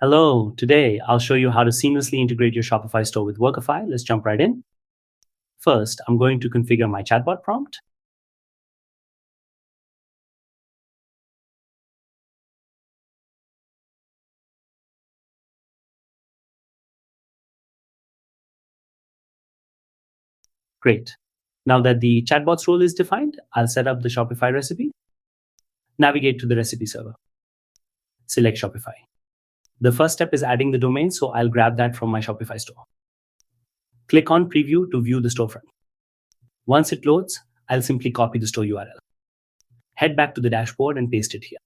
Hello, today I'll show you how to seamlessly integrate your Shopify store with Workify. Let's jump right in. First, I'm going to configure my chatbot prompt. Great. Now that the chatbot's role is defined, I'll set up the Shopify recipe. Navigate to the recipe server. Select Shopify. The first step is adding the domain, so I'll grab that from my Shopify store. Click on Preview to view the storefront. Once it loads, I'll simply copy the store URL. Head back to the dashboard and paste it here.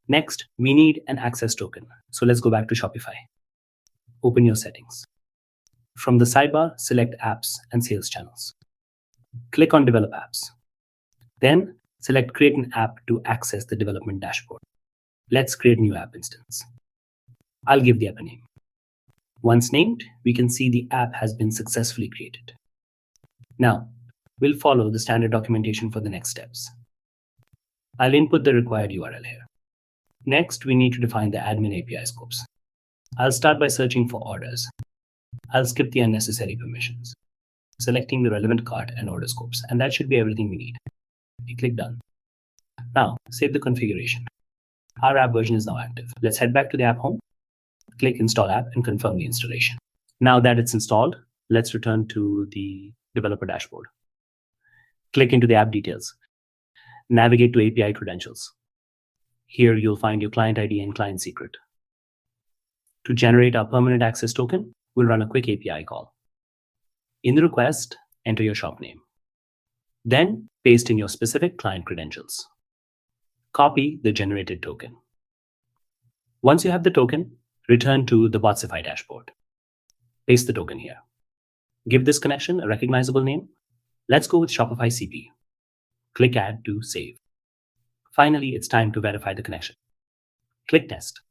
Next, we need an access token. So let's go back to Shopify. Open your settings. From the sidebar, select Apps and Sales Channels. Click on Develop Apps. Then select Create an App to access the development dashboard. Let's create a new app instance. I'll give the app a name. Once named, we can see the app has been successfully created. Now, we'll follow the standard documentation for the next steps. I'll input the required URL here. Next, we need to define the admin API scopes. I'll start by searching for orders. I'll skip the unnecessary permissions, selecting the relevant cart and order scopes, and that should be everything we need. We click Done. Now, save the configuration. Our app version is now active. Let's head back to the app home, click Install App, and confirm the installation. Now that it's installed, let's return to the developer dashboard. Click into the app details. Navigate to API credentials. Here you'll find your client ID and client secret. To generate our permanent access token, we'll run a quick API call. In the request, enter your shop name. Then paste in your specific client credentials. Copy the generated token. Once you have the token, return to the Botsify dashboard. Paste the token here. Give this connection a recognizable name. Let's go with Shopify CP. Click Add to save. Finally, it's time to verify the connection. Click Test.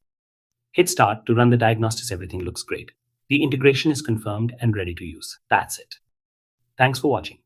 Hit Start to run the diagnostics. Everything looks great. The integration is confirmed and ready to use. That's it. Thanks for watching.